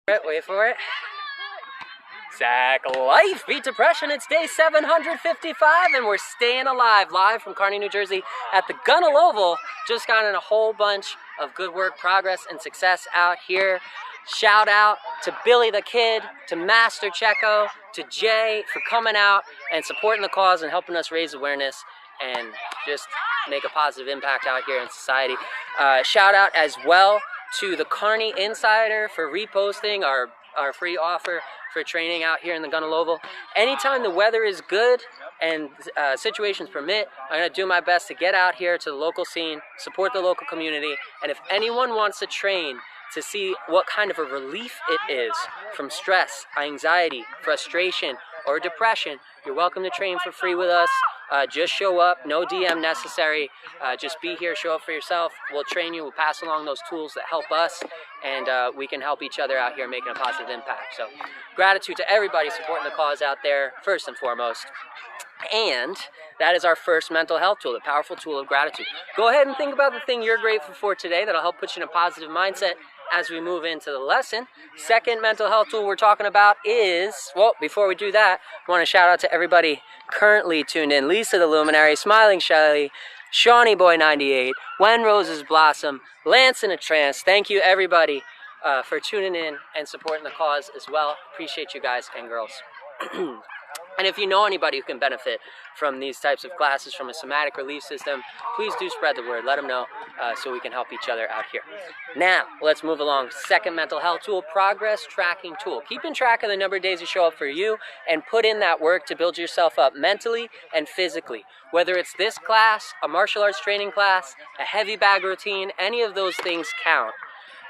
Wait for it. Zach Life beat depression. It's day 755 and we're staying alive live from Kearney, New Jersey at the Gunnell Oval. Just got in a whole bunch of good work, progress, and success out here. Shout out to Billy the Kid, to Master Checo, to Jay for coming out and supporting the cause and helping us raise awareness and just make a positive impact out here in society. Shout out as well to the Kearney Insider for reposting our free offer for training out here in the Gunnell Oval. Anytime the weather is good and situations permit, I'm going to do my best to get out here to the local scene, support the local community, and if anyone wants to train to see what kind of a relief it is from stress, anxiety, frustration, or depression, you're welcome to train for free with us. Just show up, no DM necessary. Just be here, show up for yourself. We'll train you, we'll pass along those tools that help us, and we can help each other out here making a positive impact. So gratitude to everybody supporting the cause out there, first and foremost. And that is our first mental health tool, the powerful tool of gratitude. Go ahead and think about the thing you're grateful for today that'll help put you in a positive mindset as we move into the lesson. Second mental health tool we're talking about is, well, before we do that, I want to shout out to everybody currently tuned in. Lisa the Luminary, Smiling Shelly, Shawnee Boy 98, When Roses Blossom, Lance in a Trance. Thank you everybody for tuning in and supporting the cause as well. Appreciate you guys and girls. And if you know anybody who can benefit from these types of classes from a somatic relief system, please do spread the word. Let them know so we can help each other out here. Now, let's move along. Second mental health tool, progress tracking tool. Keeping track of the number of days you show up for you and put in that work to build yourself up mentally and physically. Whether it's this class, a martial arts training class, a heavy bag routine, any of those things count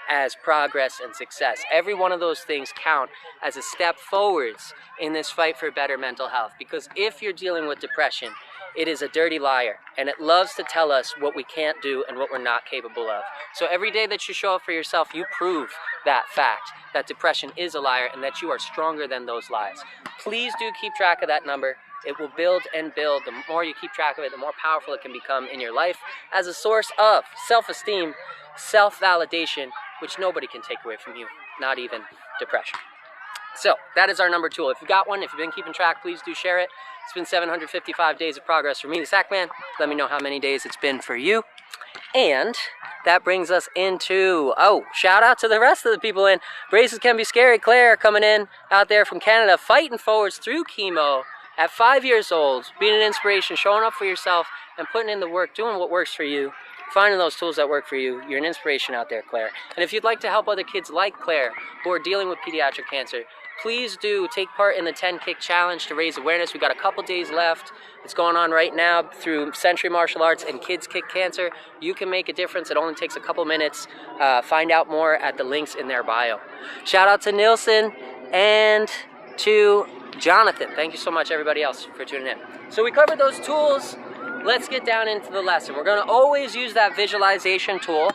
as progress and success. Every one of those things count as a step forwards in this fight for better mental health. Because if you're dealing with depression, it is a dirty liar, and it loves to tell us what we can't do and what we're not capable of. So every day that you show up for yourself, you prove that fact, that depression is a liar and that you are stronger than those lies. Please do keep track of that number. It will build and build. The more you keep track of it, the more powerful it can become in your life as a source of self-esteem, self-validation, which nobody can take away from you, not even depression. So that is our number tool. If you got one, if you've been keeping track, please do share it. It's been 755 days of progress for me, the Sackman. Let me know how many days it's been for you. And that brings us into, shout out to the rest of the people in. Braces Can Be Scary. Claire coming in out there from Canada, fighting forwards through chemo at 5 years old, being an inspiration, showing up for yourself and putting in the work, doing what works for you. Finding those tools that work for you. You're an inspiration out there, Claire. And if you'd like to help other kids like Claire who are dealing with pediatric cancer, please do take part in the 10 Kick Challenge to raise awareness. We've got a couple days left. It's going on right now through Century Martial Arts and Kids Kick Cancer. You can make a difference. It only takes a couple minutes. Find out more at the links in their bio. Shout out to Nilson and to Jonathan. Thank you so much, everybody else, for tuning in. So we covered those tools. Let's get down into the lesson. We're going to always use that visualization tool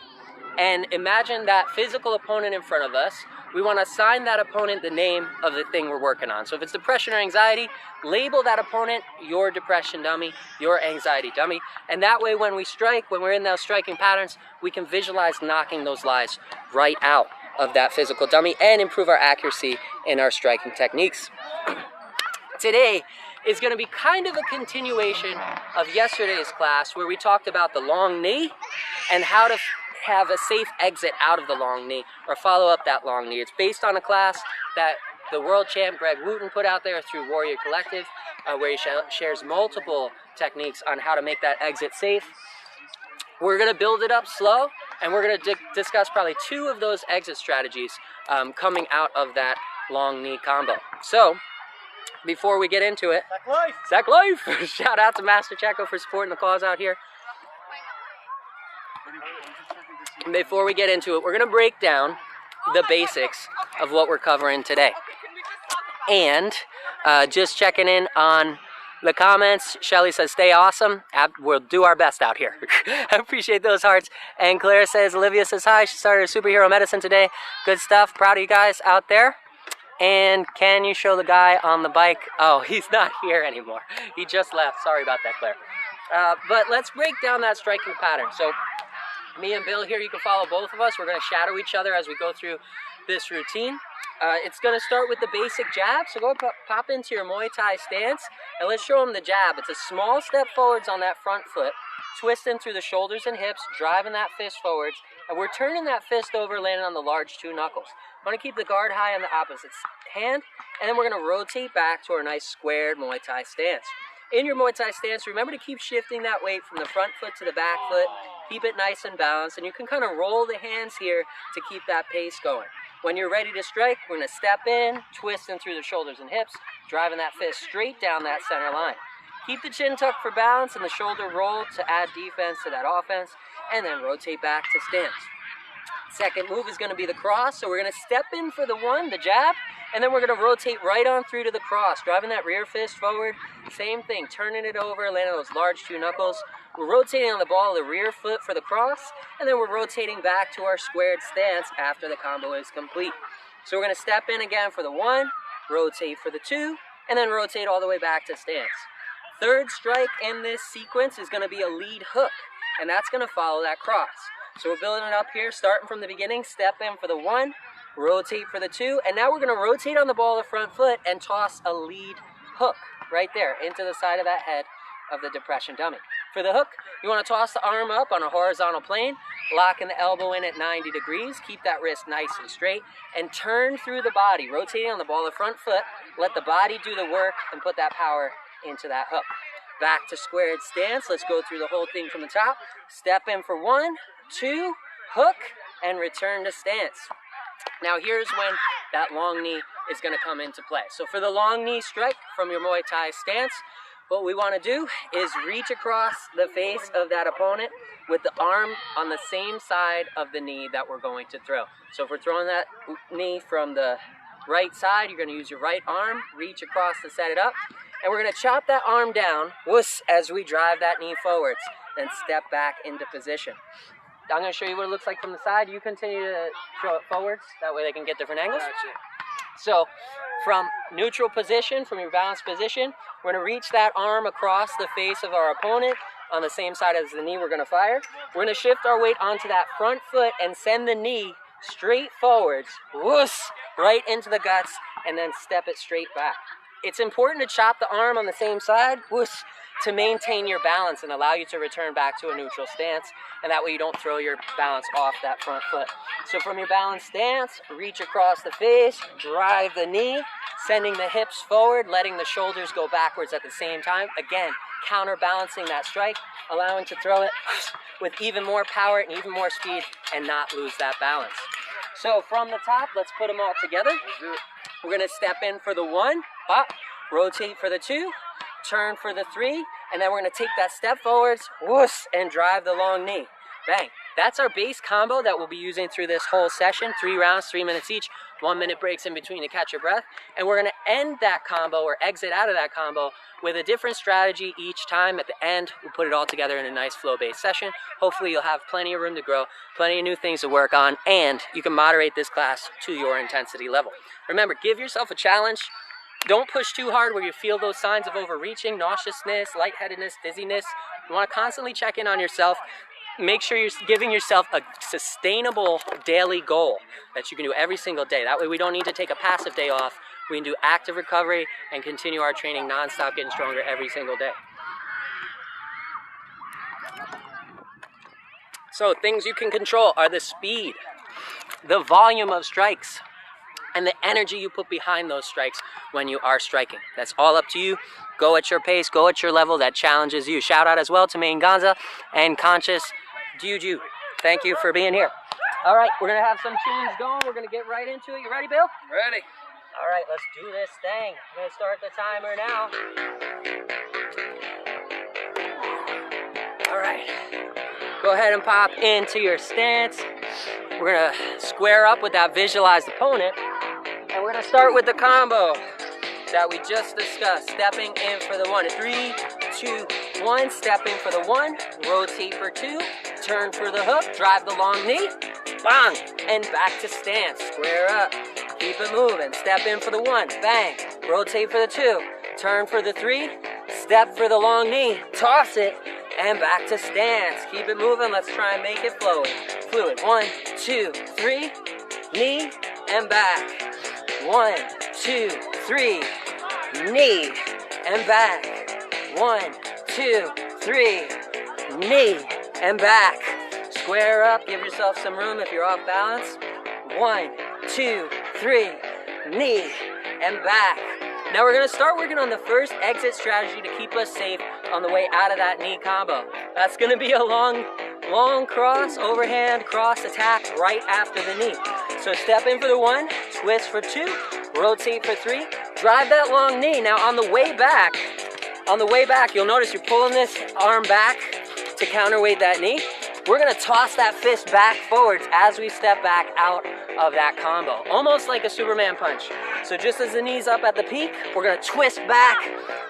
and imagine that physical opponent in front of us. We want to assign that opponent the name of the thing we're working on. So if it's depression or anxiety, label that opponent your depression dummy, your anxiety dummy. And that way when we strike, when we're in those striking patterns, we can visualize knocking those lies right out of that physical dummy and improve our accuracy in our striking techniques. Today is going to be kind of a continuation of yesterday's class where we talked about the long knee and how to have a safe exit out of the long knee or follow up that long knee. It's based on a class that the world champ Greg Wooten put out there through Warrior Collective where he shares multiple techniques on how to make that exit safe. We're going to build it up slow and we're going to discuss probably 2 of those exit strategies coming out of that long knee combo. So before we get into it, Zach Life! Shout out to Master Checo for supporting the cause out here. Before we get into it, we're going to break down the basics of what we're covering today. And just checking in on the comments, Shelly says, stay awesome. We'll do our best out here. I appreciate those hearts. And Claire says, Olivia says, hi. She started superhero medicine today. Good stuff. Proud of you guys out there. And can you show the guy on the bike? Oh, he's not here anymore. He just left. Sorry about that, Claire. But let's break down that striking pattern. So me and Bill here, you can follow both of us. We're going to shadow each other as we go through this routine. It's going to start with the basic jab, so go pop into your Muay Thai stance, and let's show them the jab. It's a small step forwards on that front foot, twisting through the shoulders and hips, driving that fist forwards, and we're turning that fist over, landing on the large 2 knuckles. Want to keep the guard high on the opposite hand, and then we're going to rotate back to our nice squared Muay Thai stance. In your Muay Thai stance, remember to keep shifting that weight from the front foot to the back foot. Keep it nice and balanced, and you can kind of roll the hands here to keep that pace going. When you're ready to strike, we're going to step in, twisting through the shoulders and hips, driving that fist straight down that center line. Keep the chin tucked for balance and the shoulder roll to add defense to that offense, and then rotate back to stance. Second move is going to be the cross, so we're going to step in for the 1, the jab, and then we're going to rotate right on through to the cross, driving that rear fist forward. Same thing, turning it over, landing those large 2 knuckles. We're rotating on the ball of the rear foot for the cross, and then we're rotating back to our squared stance after the combo is complete. So we're going to step in again for the 1, rotate for the 2, and then rotate all the way back to stance. Third strike in this sequence is going to be a lead hook, and that's going to follow that cross. So we're building it up here, starting from the beginning, step in for the 1, rotate for the 2, and now we're going to rotate on the ball of the front foot and toss a lead hook right there into the side of that head of the depression dummy. For the hook, you want to toss the arm up on a horizontal plane, locking the elbow in at 90 degrees, keep that wrist nice and straight, and turn through the body, rotating on the ball of the front foot, let the body do the work, and put that power into that hook. Back to squared stance, let's go through the whole thing from the top. Step in for 1, 2, hook, and return to stance. Now here's when that long knee is going to come into play. So for the long knee strike from your Muay Thai stance, what we want to do is reach across the face of that opponent with the arm on the same side of the knee that we're going to throw. So if we're throwing that knee from the right side, you're going to use your right arm, reach across to set it up, and we're going to chop that arm down, whoosh, as we drive that knee forwards, then step back into position. I'm going to show you what it looks like from the side. You continue to throw it forwards, that way they can get different angles. So from neutral position, from your balanced position, we're going to reach that arm across the face of our opponent on the same side as the knee we're going to fire. We're going to shift our weight onto that front foot and send the knee straight forwards, whoosh, right into the guts, and then step it straight back. It's important to chop the arm on the same side, whoosh, to maintain your balance and allow you to return back to a neutral stance, and that way you don't throw your balance off that front foot. So from your balanced stance, reach across the face, drive the knee, sending the hips forward, letting the shoulders go backwards at the same time. Again, counterbalancing that strike, allowing to throw it with even more power and even more speed and not lose that balance. So from the top, let's put them all together. We're going to step in for the 1, pop, rotate for the 2, turn for the 3, and then we're going to take that step forwards, whoosh, and drive the long knee. Bang. That's our base combo that we'll be using through this whole session. 3 rounds, 3 minutes each, 1 minute breaks in between to catch your breath. And we're going to end that combo or exit out of that combo with a different strategy each time. At the end, we'll put it all together in a nice flow-based session. Hopefully you'll have plenty of room to grow, plenty of new things to work on, and you can moderate this class to your intensity level. Remember, give yourself a challenge. Don't push too hard where you feel those signs of overreaching, nauseousness, lightheadedness, dizziness. You want to constantly check in on yourself. Make sure you're giving yourself a sustainable daily goal that you can do every single day. That way we don't need to take a passive day off. We can do active recovery and continue our training nonstop, getting stronger every single day. So things you can control are the speed, the volume of strikes, and the energy you put behind those strikes when you are striking. That's all up to you. Go at your pace, go at your level that challenges you. Shout out as well to Main Ganza and Conscious Juju. Thank you for being here. All right, we're gonna have some tunes going. We're gonna get right into it. You ready, Bill? Ready. All right, let's do this thing. I'm gonna start the timer now. All right, go ahead and pop into your stance. We're gonna square up with that visualized opponent, and we're gonna start with the combo that we just discussed. Stepping in for the 1, 3, 2, 1. Stepping for the 1, rotate for 2, turn for the hook, drive the long knee, bang, and back to stance. Square up, keep it moving. Step in for the 1, bang, rotate for the 2, turn for the 3, step for the long knee, toss it, and back to stance. Keep it moving. Let's try and make it fluid. 1, 2, 3, knee, and back. 1, 2, 3, knee, and back. 1, 2, 3, knee, and back. Square up, give yourself some room if you're off balance. 1, 2, 3, knee, and back. Now we're gonna start working on the first exit strategy to keep us safe on the way out of that knee combo. That's gonna be a long cross, overhand cross attack right after the knee. So step in for the 1, twist for 2, rotate for 3, drive that long knee. Now on the way back, you'll notice you're pulling this arm back to counterweight that knee. We're gonna toss that fist back forwards as we step back out of that combo, almost like a Superman punch. So just as the knee's up at the peak, we're gonna twist back,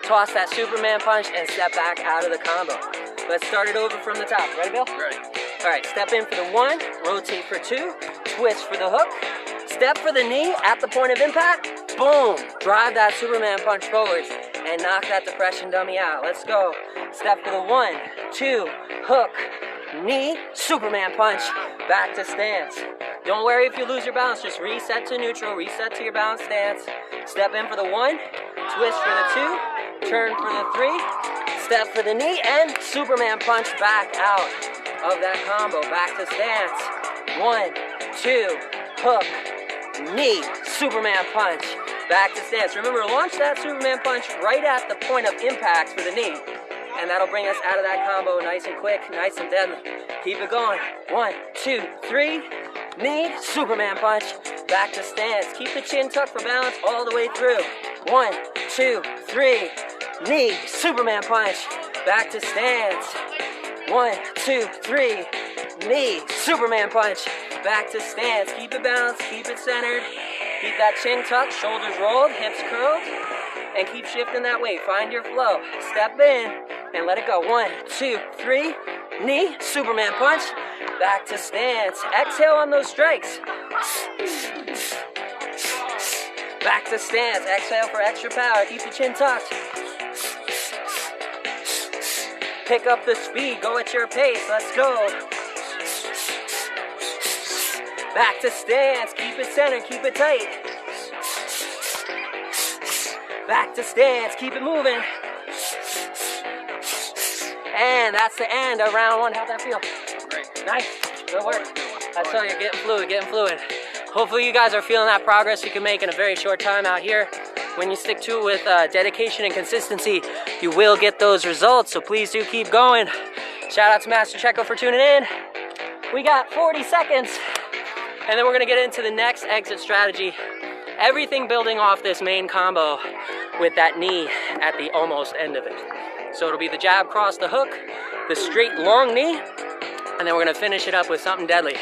toss that Superman punch, and step back out of the combo. Let's start it over from the top. Ready, Bill? Ready. All right, step in for the 1, rotate for 2, twist for the hook, step for the knee at the point of impact, boom, drive that Superman punch forwards and knock that depression dummy out. Let's go. Step for the 1, 2, hook, knee, Superman punch, back to stance. Don't worry if you lose your balance, just reset to neutral, reset to your balance stance. Step in for the 1, twist for the 2, turn for the 3, step for the knee, and Superman punch back out of that combo, back to stance. 1, 2, hook, knee, Superman punch, back to stance. Remember, launch that Superman punch right at the point of impact for the knee, and that'll bring us out of that combo nice and quick, nice and deadly. Keep it going. 1, 2, 3, knee, Superman punch, back to stance. Keep the chin tucked for balance all the way through. 1, 2, 3, knee, Superman punch, back to stance. 1, 2, 3, knee, Superman punch, back to stance. Keep it balanced, keep it centered. Keep that chin tucked, shoulders rolled, hips curled, and keep shifting that weight. Find your flow. Step in and let it go. 1, 2, 3, knee, Superman punch, back to stance. Exhale on those strikes. Back to stance. Exhale for extra power. Keep the chin tucked. Pick up the speed. Go at your pace. Let's go. Back to stance. Keep it centered. Keep it tight. Back to stance. Keep it moving. And that's the end of round 1. How'd that feel? Great. Nice. Good work. I saw you getting fluid. Hopefully you guys are feeling that progress you can make in a very short time out here. When you stick to it with dedication and consistency, you will get those results. So please do keep going. Shout out to Master Checo for tuning in. We got 40 seconds. And then we're gonna get into the next exit strategy. Everything building off this main combo with that knee at the almost end of it. So it'll be the jab cross the hook, the straight long knee, and then we're gonna finish it up with something deadly.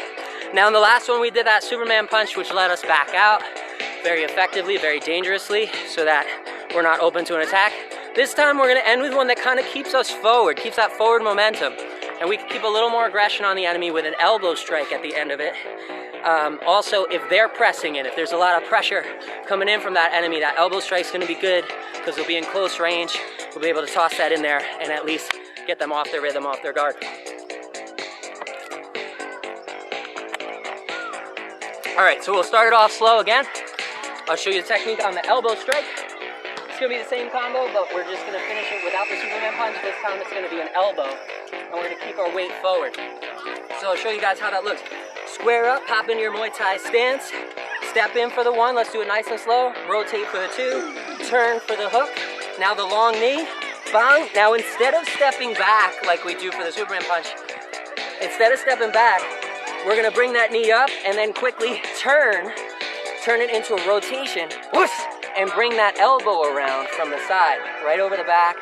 Now in the last one we did that Superman punch, which led us back out very effectively, very dangerously, so that we're not open to an attack. This time we're gonna end with one that kind of keeps us forward, keeps that forward momentum, and we can keep a little more aggression on the enemy with an elbow strike at the end of it. Also, if they're pressing in, if there's a lot of pressure coming in from that enemy, that elbow strike's gonna be good because they'll be in close range. We'll be able to toss that in there and at least get them off their rhythm, off their guard. All right, so we'll start it off slow again. I'll show you the technique on the elbow strike. It's gonna be the same combo, but we're just gonna finish it without the Superman punch. This time it's gonna be an elbow, and we're gonna keep our weight forward. So I'll show you guys how that looks. Square up, hop into your Muay Thai stance. Step in for the 1, let's do it nice and slow. Rotate for the 2, turn for the hook. Now the long knee, bang. Now instead of stepping back like we do for the Superman punch, instead of stepping back, we're gonna bring that knee up and then quickly turn it into a rotation, whoosh, and bring that elbow around from the side, right over the back.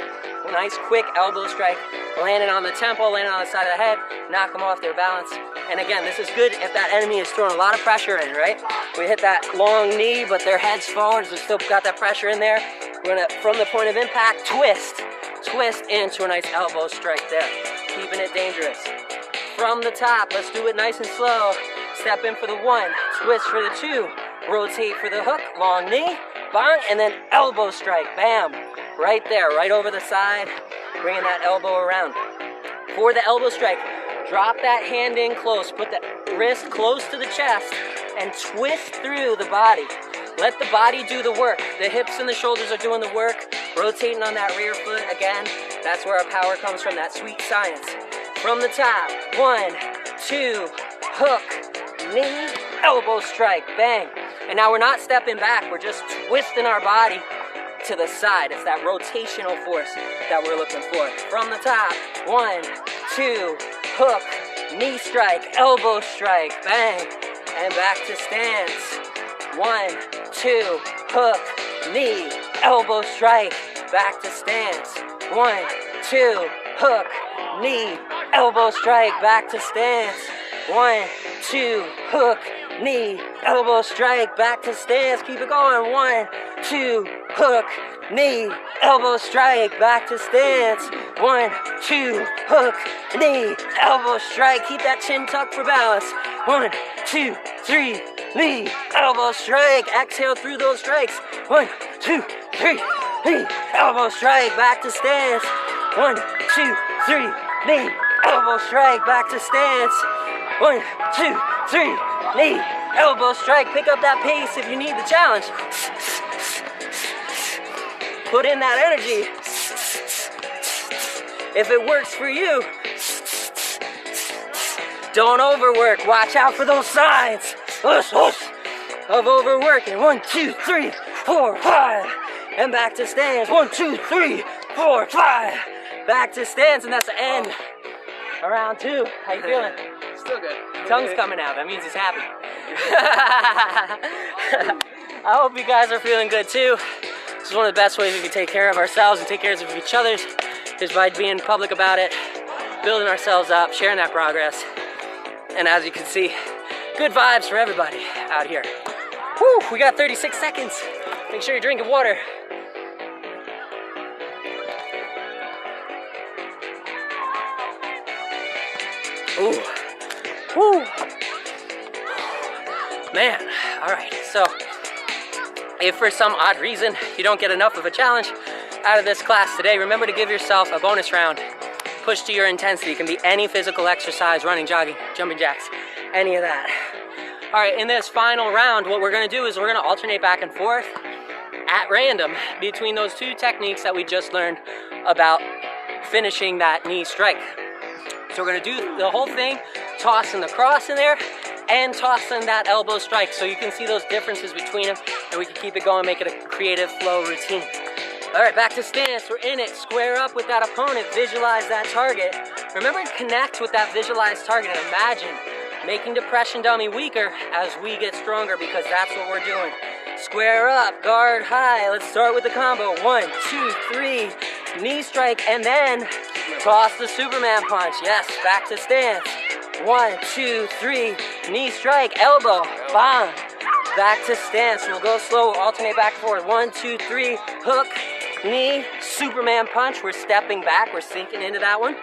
Nice quick elbow strike, landing on the temple, landing on the side of the head, knock them off their balance. And again, this is good if that enemy is throwing a lot of pressure in, right? We hit that long knee, but their head's forward, so still got that pressure in there. We're gonna, from the point of impact, twist into a nice elbow strike there, keeping it dangerous. From the top, let's do it nice and slow. Step in for the 1, twist for the 2, rotate for the hook, long knee, bang, and then elbow strike, bam. Right there, right over the side, bringing that elbow around. For the elbow strike, drop that hand in close, put the wrist close to the chest, and twist through the body. Let the body do the work. The hips and the shoulders are doing the work. Rotating on that rear foot again. That's where our power comes from, that sweet science. From the top, 1, 2, hook, knee, elbow strike, bang. And now we're not stepping back, we're just twisting our body to the side. It's that rotational force that we're looking for. From the top, 1, 2, hook, knee strike, elbow strike, bang. And back to stance. 1, 2, hook, knee, elbow strike, back to stance. 1, 2, hook, knee, elbow strike, back to stance. 1, 2, hook, knee, elbow strike, back to stance. Keep it going. 1, 2, hook, knee, elbow strike, back to stance. 1, 2, hook, knee, elbow strike. Keep that chin tucked for balance. 1, 2, 3, knee, elbow strike. Exhale through those strikes. 1, 2, 3, knee, elbow strike, back to stance. 1, 2, 3, knee, elbow strike, back to stance. 1, 2, 3, knee, elbow strike. Pick up that pace if you need the challenge. Put in that energy. If it works for you, don't overwork. Watch out for those signs of overworking. 1, 2, 3, 4, 5. And back to stance. 1, 2, 3, 4, 5. Back to stance, and that's the end. Round 2. How you feeling? Still good. Tongue's coming out. That means he's happy. I hope you guys are feeling good too. This is one of the best ways we can take care of ourselves and take care of each other is by being public about it, building ourselves up, sharing that progress. And as you can see, good vibes for everybody out here. Whew, we got 36 seconds. Make sure you're drinking water. Ooh. Woo. Man, all right, so if for some odd reason you don't get enough of a challenge out of this class today, remember to give yourself a bonus round. Push to your intensity. It can be any physical exercise, running, jogging, jumping jacks, any of that. All right, in this final round, what we're gonna do is we're gonna alternate back and forth at random between those two techniques that we just learned about finishing that knee strike. So we're gonna do the whole thing, tossing the cross in there and tossing that elbow strike, so you can see those differences between them, and we can keep it going, make it a creative flow routine. All right, back to stance. We're in it. Square up with that opponent. Visualize that target. Remember to connect with that visualized target and imagine making depression dummy weaker as we get stronger, because that's what we're doing. Square up, guard high. Let's start with the combo. 1, 2, 3, knee strike, and then toss the Superman punch. Yes, back to stance. 1, 2, 3, knee strike, elbow, bang. Back to stance. We'll go slow, we'll alternate back and forth. 1, 2, 3, hook, knee, Superman punch. We're stepping back, we're sinking into that one.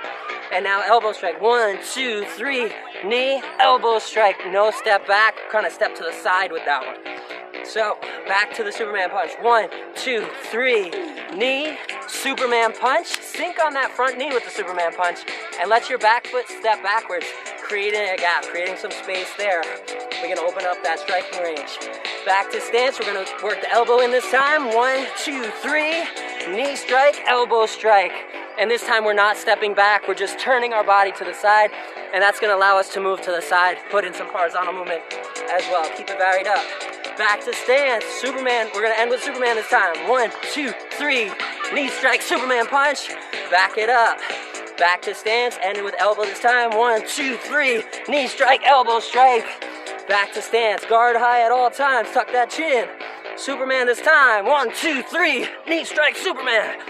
And now elbow strike. 1, 2, 3, knee, elbow strike. No step back, kind of step to the side with that one. So, back to the Superman punch. 1, 2, 3, knee, Superman punch. Sink on that front knee with the Superman punch and let your back foot step backwards, creating a gap, creating some space there. We're gonna open up that striking range. Back to stance, we're gonna work the elbow in this time. 1, 2, 3, knee strike, elbow strike. And this time we're not stepping back, we're just turning our body to the side, and that's gonna allow us to move to the side, put in some horizontal movement as well. Keep it varied up. Back to stance, Superman, we're gonna end with Superman this time. 1, 2, 3, knee strike, Superman punch, back it up. Back to stance, ending with elbow this time. 1, 2, 3, knee strike, elbow strike. Back to stance, guard high at all times, tuck that chin. Superman this time. 1, 2, 3, knee strike, Superman.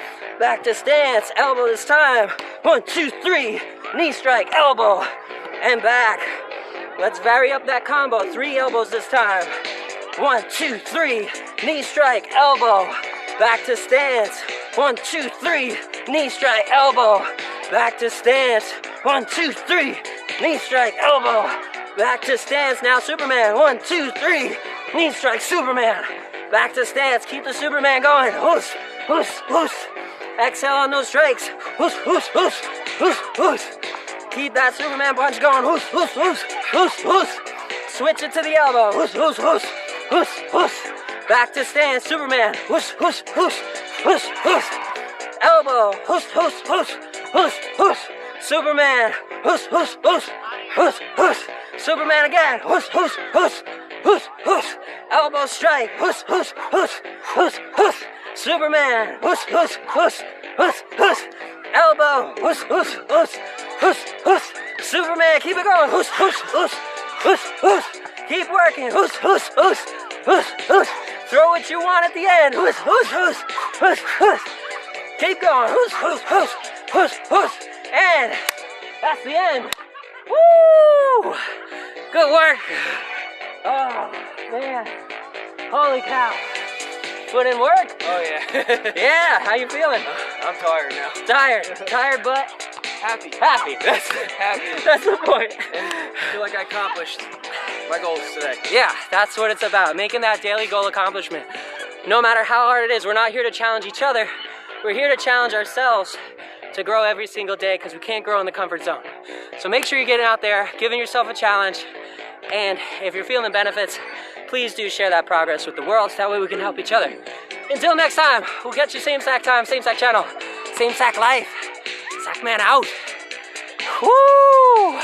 Back to stance, elbow this time. 1, 2, 3, knee strike, elbow, and back. Let's vary up that combo. 3 elbows this time. 1, 2, 3, knee strike, elbow, back to stance. 1, 2, 3, knee strike, elbow, back to stance. 1, 2, 3, knee strike, elbow, back to stance. Now Superman. 1, 2, 3, knee strike, Superman, back to stance. Keep the Superman going. Whoosh, whoosh, whoosh. Exhale on those strikes. Whoosh, whoosh, whoosh, whoosh, whoosh. Keep that Superman punch going. Whoosh, whoosh, whoosh, whoosh, whoosh. Switch it to the elbow. Whoosh, whoosh, whoosh. Whoosh, whoosh. Back to stand, Superman. Whoosh, whoosh, whoosh, whoosh, whoosh. Elbow, whoosh, whoosh, whoosh, whoosh, whoosh. Superman, whoosh, whoosh, whoosh, whoosh, whoosh. Superman again, whoosh, whoosh, whoosh, whoosh, whoosh. Elbow strike, whoosh, whoosh, whoosh, whoosh, whoosh. Superman, whoosh, whoosh, whoosh, whoosh, whoosh. Elbow, whoosh, whoosh, whoosh, whoosh, whoosh. Superman, keep it going, whoosh, whoosh, whoosh, whoosh, whoosh. Keep working, whoosh, whoosh, whoosh, whoosh, whoosh. Throw what you want at the end, whoosh, whoosh, whoosh, whoosh, whoosh. Keep going, whoosh, whoosh, whoosh, whoosh, whoosh. And that's the end. Woo! Good work. Oh, man. Holy cow. Put in work? Oh yeah. Yeah, how you feeling? I'm tired now. Tired. Tired, but Happy. happy. Happy. That's the point. I feel like I accomplished my goals today. Yeah, that's what it's about. Making that daily goal accomplishment. No matter how hard it is, we're not here to challenge each other. We're here to challenge ourselves to grow every single day because we can't grow in the comfort zone. So make sure you're getting out there, giving yourself a challenge. And if you're feeling benefits, please do share that progress with the world. That way we can help each other. Until next time, we'll catch you same sack time, same sack channel, same sack life. Sack man out. Woo!